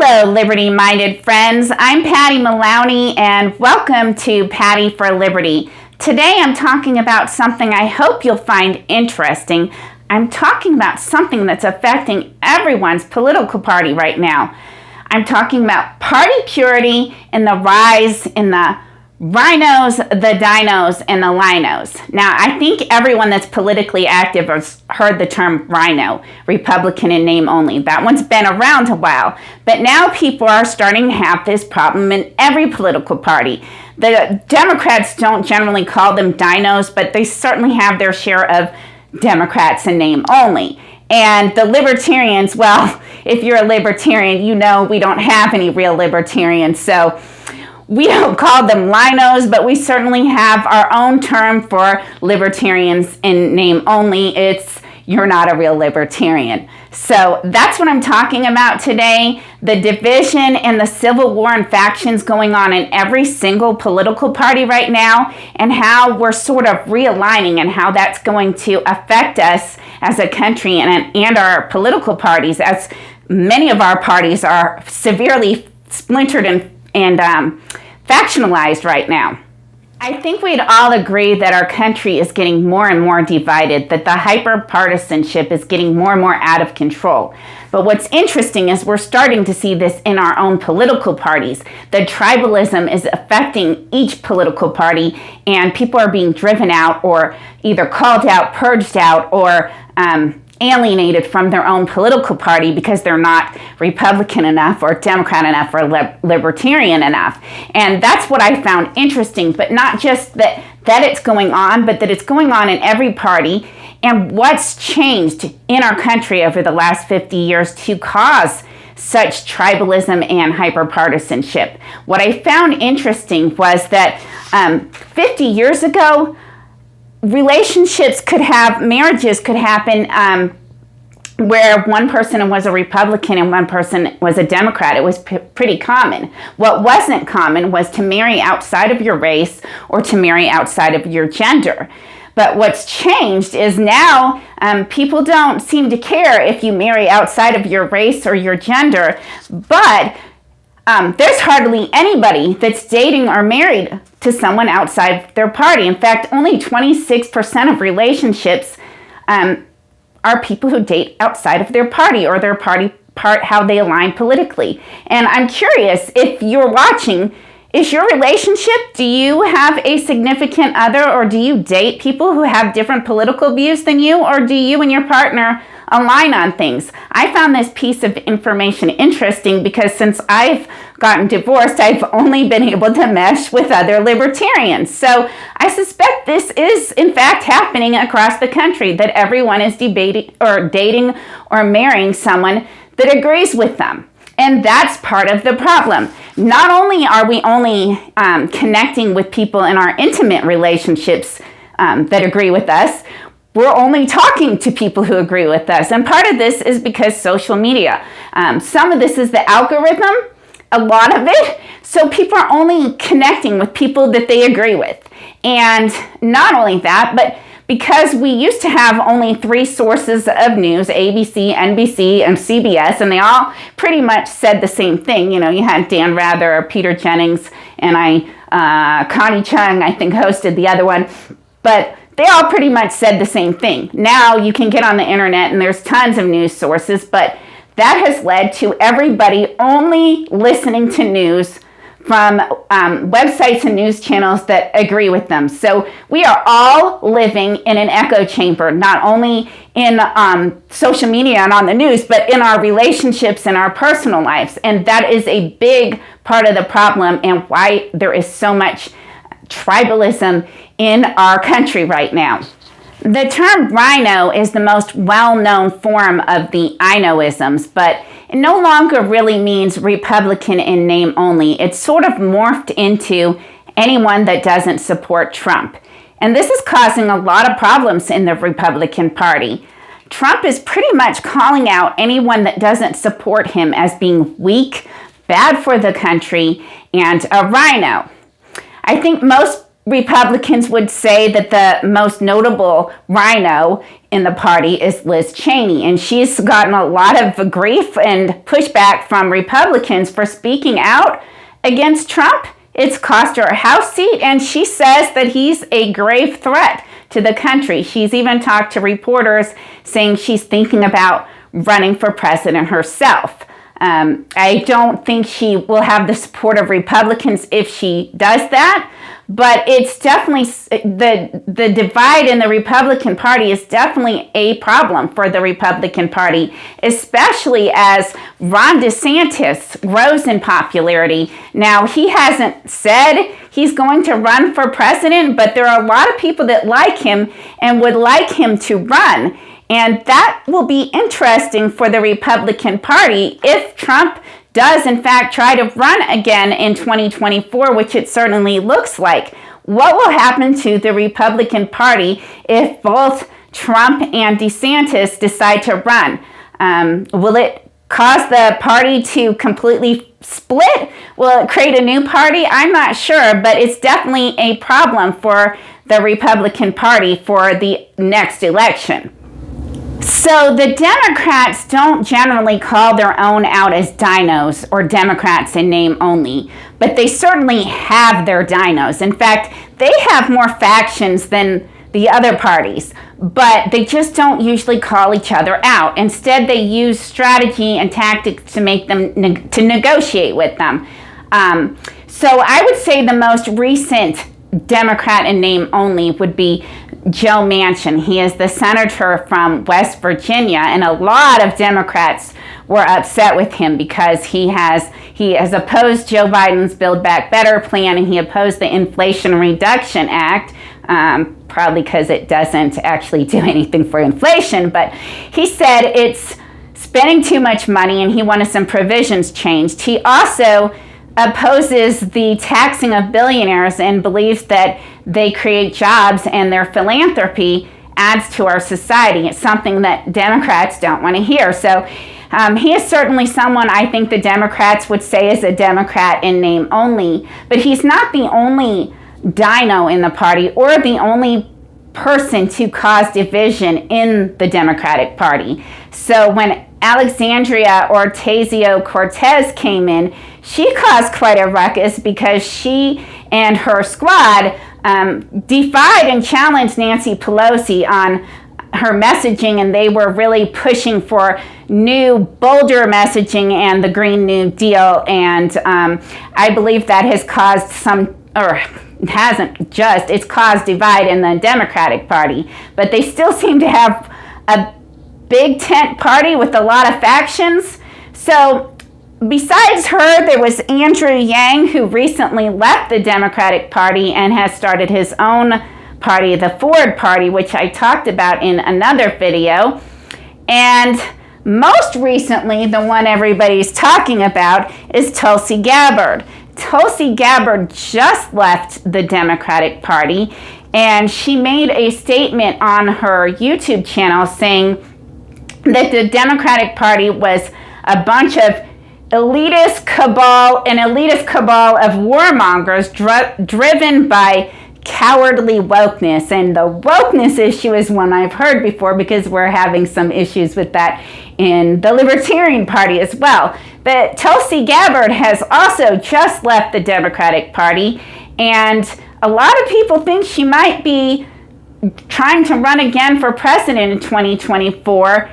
Hello, liberty-minded friends. I'm Patty Maloney, and welcome to Patty for Liberty. Today I'm talking about something I hope you'll find interesting. I'm talking about something that's affecting everyone's political party right now. I'm talking about party purity and the rise in the RINOs, the DINOs, and the LINOs. Now, I think everyone that's politically active has heard the term RINO, Republican in name only. That one's been around a while. But now people are starting to have this problem in every political party. The Democrats don't generally call them DINOs, but they certainly have their share of Democrats in name only. And the Libertarians, well, if you're a Libertarian, you know we don't have any real Libertarians. So we don't call them LINOs, but we certainly have our own term for Libertarians in name only. It's you're not a real Libertarian. So that's what I'm talking about today. The division and the civil war and factions going on in every single political party right now, and how we're sort of realigning and how that's going to affect us as a country and our political parties, as many of our parties are severely splintered and factionalized right now. I think we'd all agree that our country is getting more and more divided, that the hyper-partisanship is getting more and more out of control. But what's interesting is we're starting to see this in our own political parties. The tribalism is affecting each political party, and people are being driven out or either called out, purged out, or alienated from their own political party because they're not Republican enough or Democrat enough or Libertarian enough. And that's what I found interesting, but not just that it's going on, but that it's going on in every party. And what's changed in our country over the last 50 years to cause such tribalism and hyperpartisanship. What I found interesting was that 50 years ago, marriages could happen where one person was a Republican and one person was a Democrat. It was pretty common. What wasn't common was to marry outside of your race or to marry outside of your gender. But what's changed is now people don't seem to care if you marry outside of your race or your gender, but there's hardly anybody that's dating or married to someone outside their party. In fact, only 26% of relationships are people who date outside of their party or their party how they align politically. And I'm curious, if you're watching, is your relationship, do you have a significant other, or do you date people who have different political views than you, or do you and your partner align on things? I found this piece of information interesting because since I've gotten divorced, I've only been able to mesh with other libertarians. So I suspect this is in fact happening across the country, that everyone is debating or dating or marrying someone that agrees with them. And that's part of the problem. Not only are we only connecting with people in our intimate relationships that agree with us, we're only talking to people who agree with us. And part of this is because social media. Some of this is the algorithm, a lot of it. So people are only connecting with people that they agree with. And not only that, but because we used to have only 3 sources of news, ABC, NBC, and CBS, and they all pretty much said the same thing. You know, you had Dan Rather, Peter Jennings, and Connie Chung, I think, hosted the other one. But they all pretty much said the same thing. Now you can get on the internet and there's tons of news sources, but that has led to everybody only listening to news from websites and news channels that agree with them. So we are all living in an echo chamber, not only in social media and on the news, but in our relationships and our personal lives. And that is a big part of the problem and why there is so much tribalism in our country right now. The term RINO is the most well-known form of the INOisms, but it no longer really means Republican in name only. It's sort of morphed into anyone that doesn't support Trump. And this is causing a lot of problems in the Republican Party. Trump is pretty much calling out anyone that doesn't support him as being weak, bad for the country, and a RINO. I think most Republicans would say that the most notable RINO in the party is Liz Cheney, and she's gotten a lot of grief and pushback from Republicans for speaking out against Trump. It's cost her a House seat, and she says that he's a grave threat to the country. She's even talked to reporters saying she's thinking about running for president herself. I don't think she will have the support of Republicans if she does that, but it's definitely the divide in the Republican Party is definitely a problem for the Republican Party, especially as Ron DeSantis rose in popularity. Now, he hasn't said he's going to run for president, but there are a lot of people that like him and would like him to run. And that will be interesting for the Republican Party if Trump does, in fact, try to run again in 2024, which it certainly looks like. What will happen to the Republican Party if both Trump and DeSantis decide to run? Will it cause the party to completely split? Will it create a new party? I'm not sure, but it's definitely a problem for the Republican Party for the next election. So the Democrats don't generally call their own out as DINOs or Democrats in name only, but they certainly have their DINOs. In fact, they have more factions than the other parties, but they just don't usually call each other out. Instead, they use strategy and tactics to make them to negotiate with them. So I would say the most recent Democrat in name only would be Joe Manchin. He is the senator from West Virginia, and a lot of Democrats were upset with him because he has opposed Joe Biden's Build Back Better plan, and he opposed the Inflation Reduction Act, probably because it doesn't actually do anything for inflation, but he said it's spending too much money and he wanted some provisions changed. He also opposes the taxing of billionaires and believes that they create jobs and their philanthropy adds to our society. It's something that Democrats don't want to hear. So he is certainly someone I think the Democrats would say is a Democrat in name only, but he's not the only DINO in the party or the only person to cause division in the Democratic Party. So when Alexandria Ocasio-Cortez came in, she caused quite a ruckus because she and her squad defied and challenged Nancy Pelosi on her messaging, and they were really pushing for new, bolder messaging and the Green New Deal. And I believe that has caused it's caused divide in the Democratic Party. But they still seem to have a big tent party with a lot of factions. So besides her, there was Andrew Yang, who recently left the Democratic Party and has started his own party, the Ford Party, which I talked about in another video. And most recently, the one everybody's talking about is Tulsi Gabard. Tulsi Gabard just left the Democratic Party, and she made a statement on her YouTube channel saying that the Democratic Party was a bunch of elitist cabal of warmongers driven by cowardly wokeness. And the wokeness issue is one I've heard before because we're having some issues with that in the Libertarian Party as well. But Tulsi Gabard has also just left the Democratic Party, and a lot of people think she might be trying to run again for president in 2024.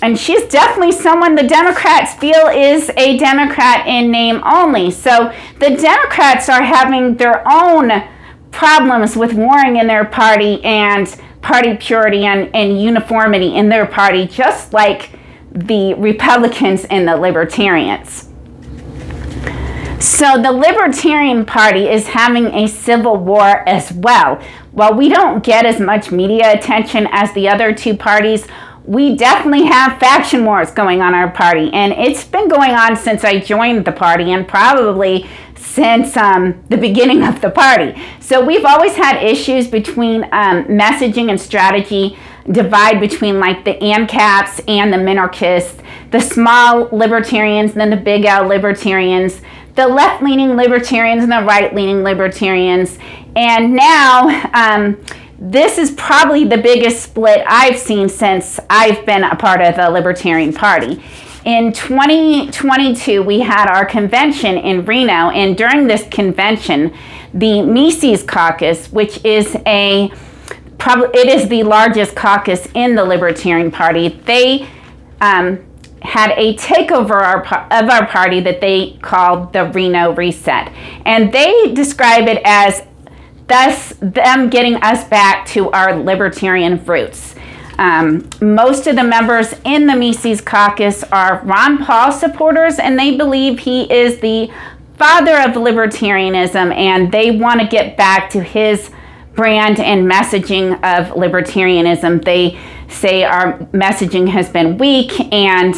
And she's definitely someone the Democrats feel is a Democrat in name only. So the Democrats are having their own problems with warring in their party and party purity and uniformity in their party, just like the Republicans and the Libertarians. So the Libertarian Party is having a civil war as well. While we don't get as much media attention as the other two parties, we definitely have faction wars going on in our party, and it's been going on since I joined the party and probably since the beginning of the party. So we've always had issues between messaging and strategy, divide between like the ANCAPs and the minarchists, the small libertarians and then the big L libertarians, the left-leaning libertarians and the right-leaning libertarians. And now this is probably the biggest split I've seen since I've been a part of the Libertarian Party. In 2022, we had our convention in Reno, and during this convention, the Mises Caucus, which is it is the largest caucus in the Libertarian Party, they had a takeover of our party that they called the RINO Reset. And they describe it as thus them getting us back to our libertarian roots. Most of the members in the Mises Caucus are Ron Paul supporters, and they believe he is the father of libertarianism, and they want to get back to his brand and messaging of libertarianism. They say our messaging has been weak, and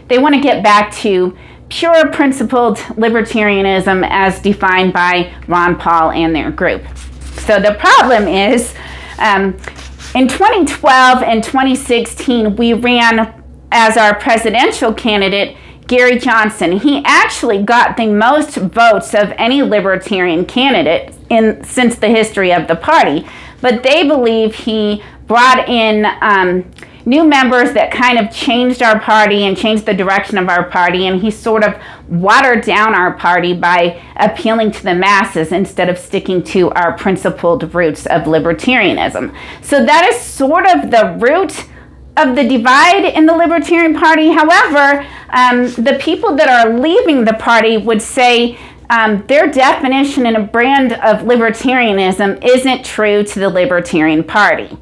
they want to get back to pure principled libertarianism as defined by Ron Paul and their group. So the problem is, in 2012 and 2016, we ran as our presidential candidate Gary Johnson. He actually got the most votes of any libertarian candidate since the history of the party, but they believe he brought in new members that kind of changed our party and changed the direction of our party, and he sort of watered down our party by appealing to the masses instead of sticking to our principled roots of libertarianism. So that is sort of the root of the divide in the Libertarian Party. However, the people that are leaving the party would say their definition and a brand of libertarianism isn't true to the Libertarian Party.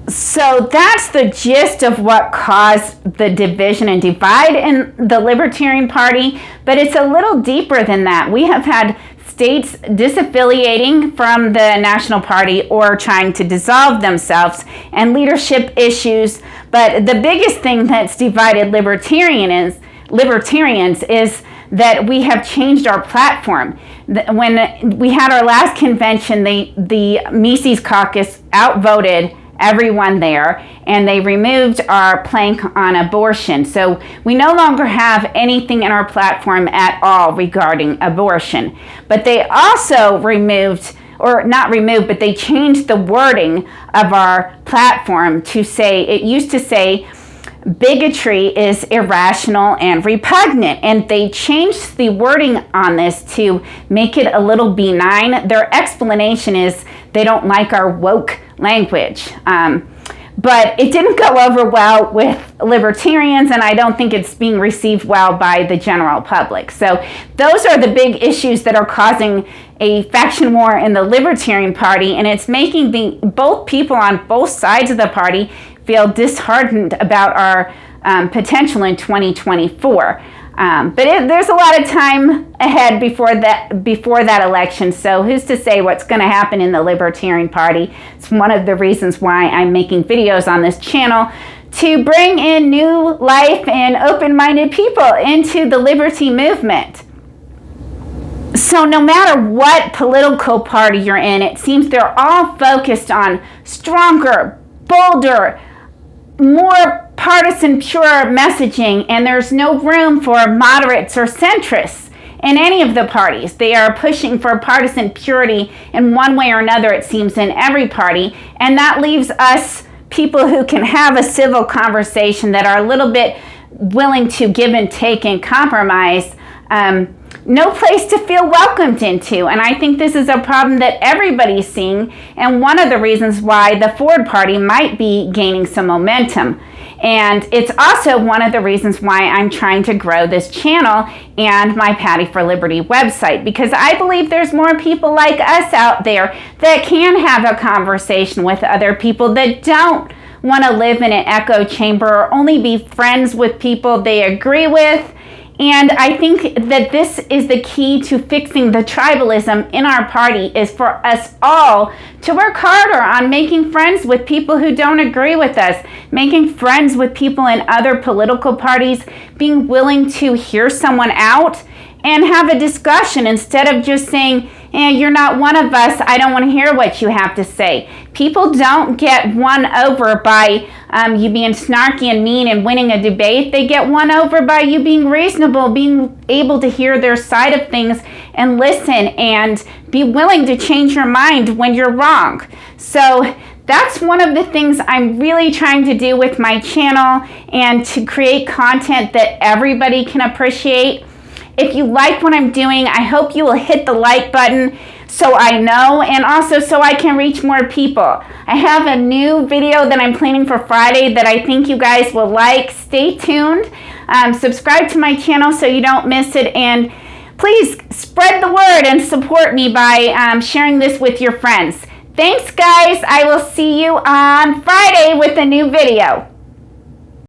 So that's the gist of what caused the division and divide in the Libertarian Party, but it's a little deeper than that. We have had states disaffiliating from the National Party or trying to dissolve themselves, and leadership issues. But the biggest thing that's divided libertarians is that we have changed our platform. When we had our last convention, the Mises Caucus outvoted everyone there, and they removed our plank on abortion. So we no longer have anything in our platform at all regarding abortion. But they also they changed the wording of our platform to say, it used to say, bigotry is irrational and repugnant, and they changed the wording on this to make it a little benign. Their explanation is they don't like our woke language. But it didn't go over well with libertarians, and I don't think it's being received well by the general public. So those are the big issues that are causing a faction war in the Libertarian Party, and it's making both people on both sides of the party feel disheartened about our potential in 2024. But there's a lot of time ahead before that election, so who's to say what's going to happen in the Libertarian Party? It's one of the reasons why I'm making videos on this channel, to bring in new life and open-minded people into the liberty movement. So no matter what political party you're in, it seems they're all focused on stronger, bolder, more partisan, pure messaging, and there's no room for moderates or centrists in any of the parties. They are pushing for partisan purity in one way or another, it seems, in every party, and that leaves us people who can have a civil conversation, that are a little bit willing to give and take and compromise, no place to feel welcomed into. And I think this is a problem that everybody's seeing, and one of the reasons why the Ford Party might be gaining some momentum. And it's also one of the reasons why I'm trying to grow this channel and my Patty for Liberty website, because I believe there's more people like us out there that can have a conversation with other people, that don't want to live in an echo chamber or only be friends with people they agree with. And I think that this is the key to fixing the tribalism in our party, is for us all to work harder on making friends with people who don't agree with us, making friends with people in other political parties, being willing to hear someone out and have a discussion instead of just saying, and you're not one of us, I don't want to hear what you have to say. People don't get won over by you being snarky and mean and winning a debate. They get won over by you being reasonable, being able to hear their side of things and listen and be willing to change your mind when you're wrong. So that's one of the things I'm really trying to do with my channel, and to create content that everybody can appreciate. If you like what I'm doing, I hope you will hit the like button so I know, and also so I can reach more people. I have a new video that I'm planning for Friday that I think you guys will like. Stay tuned. Subscribe to my channel so you don't miss it, and please spread the word and support me by sharing this with your friends. Thanks, guys. I will see you on Friday with a new video.